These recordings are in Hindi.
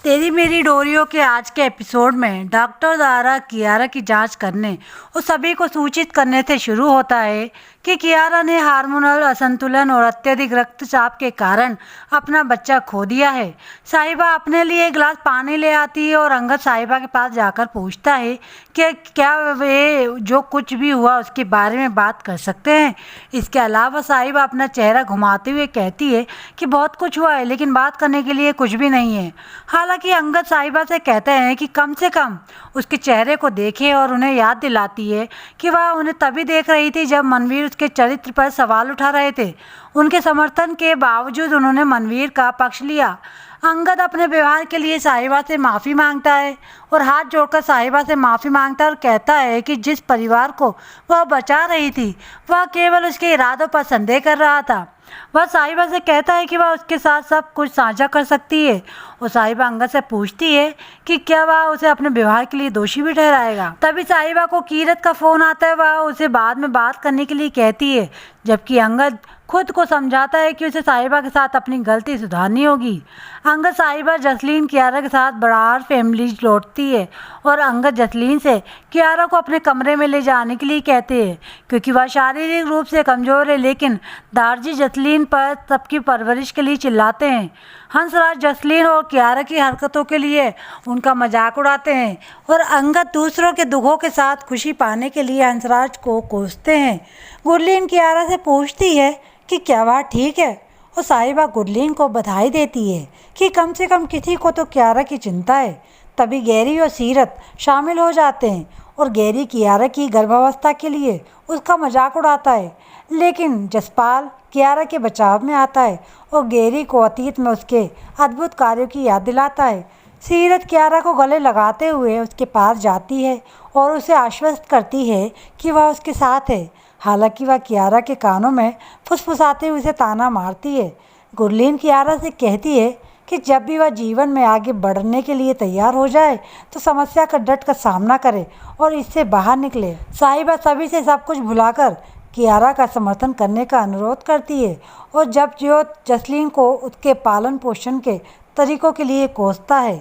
तेरी मेरी डोरियों के आज के एपिसोड में डॉक्टर द्वारा कियारा की जांच करने और सभी को सूचित करने से शुरू होता है कि कियारा ने हार्मोनल असंतुलन और अत्यधिक रक्तचाप के कारण अपना बच्चा खो दिया है। साहिबा अपने लिए एक गिलास पानी ले आती है और अंगद साहिबा के पास जाकर पूछता है कि क्या वे जो कुछ भी हुआ उसके बारे में बात कर सकते हैं। इसके अलावा साहिबा अपना चेहरा घुमाते हुए कहती है कि बहुत कुछ हुआ है लेकिन बात करने के लिए कुछ भी नहीं है। हालांकि अंगद साहिबा से कहते हैं कि कम से कम उसके चेहरे को देखें और उन्हें याद दिलाती है कि वह उन्हें तभी देख रही थी जब मनवीर उसके चरित्र पर सवाल उठा रहे थे। उनके समर्थन के बावजूद उन्होंने मनवीर का पक्ष लिया। अंगद अपने व्यवहार के लिए साहिबा से माफ़ी मांगता है और हाथ जोड़कर साहिबा से माफ़ी मांगता है और कहता है कि जिस परिवार को वह बचा रही थी वह केवल उसके इरादों पर संदेह कर रहा था। वह साहिबा से कहता है कि वह उसके साथ सब कुछ साझा कर सकती है और साहिबा अंगद से पूछती है कि क्या वह उसे अपने व्यवहार के लिए दोषी भी ठहराएगा। तभी साहिबा को कीरत का फ़ोन आता है। वह उसे बाद में बात करने के लिए कहती है, जबकि अंगद खुद को समझाता है कि उसे साहिबा के साथ अपनी गलती सुधारनी होगी। अंगद साहिबा जसलीन कियारा के साथ बरार फैमिली लौटती है और अंगद जसलीन से कियारा को अपने कमरे में ले जाने के लिए कहते हैं क्योंकि वह शारीरिक रूप से कमज़ोर है। लेकिन दारजी जसलीन पर सबकी परवरिश के लिए चिल्लाते हैं। हंसराज जसलीन और कियारा की हरकतों के लिए उनका मजाक उड़ाते हैं और अंगद दूसरों के दुखों के साथ खुशी पाने के लिए हंसराज को कोसते हैं। गुरलीन कियारा से पूछती है कि क्या वह ठीक है और साहिबा गुरलीन को बधाई देती है कि कम से कम किसी को तो कियारा की चिंता है। तभी गैरी और सीरत शामिल हो जाते हैं और गैरी कियारा की गर्भावस्था के लिए उसका मजाक उड़ाता है। लेकिन जसपाल कियारा के बचाव में आता है और गैरी को अतीत में उसके अद्भुत कार्यों की याद दिलाता है। सीरत कियारा को गले लगाते हुए उसके पास जाती है और उसे आश्वस्त करती है कि वह उसके साथ है। हालांकि वह कियारा के कानों में फुसफुसाते हुए उसे ताना मारती है। गुरलीन कियारा से कहती है कि जब भी वह जीवन में आगे बढ़ने के लिए तैयार हो जाए तो समस्या का डट कर सामना करे और इससे बाहर निकले। साहिबा सभी से सब कुछ भुलाकर कियारा का समर्थन करने का अनुरोध करती है और जब जो जसलीन को उसके पालन पोषण के तरीकों के लिए कोसता है।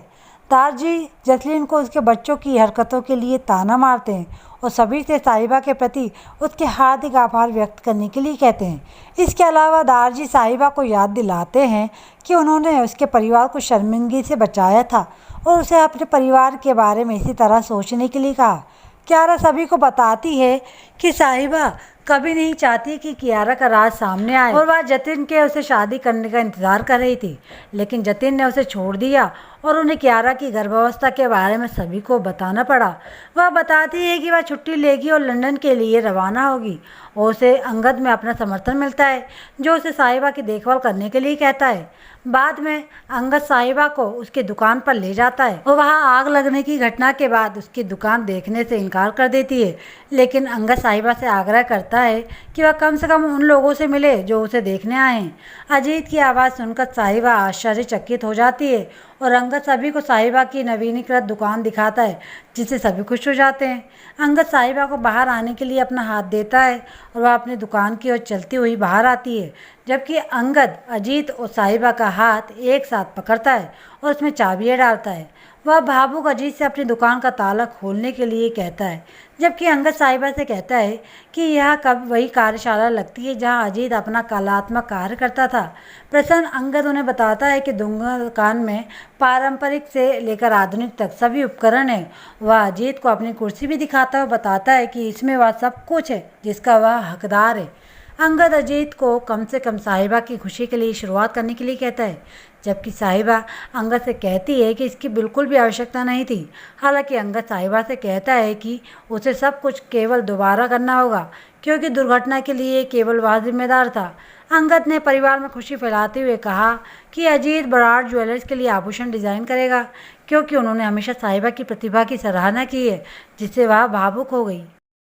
दारजी जसलीन को उसके बच्चों की हरकतों के लिए ताना मारते हैं और सभी से साहिबा के प्रति उसके हार्दिक आभार व्यक्त करने के लिए कहते हैं। इसके अलावा दारजी साहिबा को याद दिलाते हैं कि उन्होंने उसके परिवार को शर्मिंदगी से बचाया था और उसे अपने परिवार के बारे में इसी तरह सोचने के लिए कहा। कियारा सभी को बताती है कि साहिबा कभी नहीं चाहती कि कियारा का राज सामने आए और वह जतिन के उसे शादी करने का इंतज़ार कर रही थी। लेकिन जतिन ने उसे छोड़ दिया और उन्हें कियारा की गर्भावस्था के बारे में सभी को बताना पड़ा। वह बताती है कि वह छुट्टी लेगी और लंदन के लिए रवाना होगी और उसे अंगद में अपना समर्थन मिलता है जो उसे साहिबा की देखभाल करने के लिए कहता है। बाद में अंगद साहिबा को उसकी दुकान पर ले जाता है और वहाँ आग लगने की घटना के बाद उसकी दुकान देखने से इनकार कर देती है। लेकिन अंगद साहिबा से आग्रह करता है कि वह कम से कम उन लोगों से मिले जो उसे देखने आए हैं। अजीत की आवाज़ सुनकर साहिबा आश्चर्यचकित हो जाती है और अंगद सभी को साहिबा की नवीनीकृत दुकान दिखाता है जिससे सभी खुश हो जाते हैं। अंगद साहिबा को बाहर आने के लिए अपना हाथ देता है और वह अपनी दुकान की ओर चलती हुई बाहर आती है, जबकि अंगद अजीत और साहिबा का हाथ एक साथ पकड़ता है और उसमें चाबियाँ डालता है। वह भावुक अजीत से अपनी दुकान का ताला खोलने के लिए कहता है, जबकि अंगद साहिबा से कहता है कि यह कब वही कार्यशाला लगती है जहां अजीत अपना कलात्मक कार्य करता था। प्रसन्न अंगद उन्हें बताता है कि दुकान में पारंपरिक से लेकर आधुनिक तक सभी उपकरण हैं। वह अजीत को अपनी कुर्सी भी दिखाता है और बताता है कि इसमें वह सब कुछ है जिसका वह हकदार है। अंगद अजीत को कम से कम साहिबा की खुशी के लिए शुरुआत करने के लिए कहता है, जबकि साहिबा अंगद से कहती है कि इसकी बिल्कुल भी आवश्यकता नहीं थी। हालांकि अंगद साहिबा से कहता है कि उसे सब कुछ केवल दोबारा करना होगा क्योंकि दुर्घटना के लिए केवल वह जिम्मेदार था। अंगद ने परिवार में खुशी फैलाते हुए कहा कि अजीत बराड़ ज्वेलर्स के लिए आभूषण डिज़ाइन करेगा क्योंकि उन्होंने हमेशा साहिबा की प्रतिभा की सराहना की है, जिससे वह भावुक हो गई।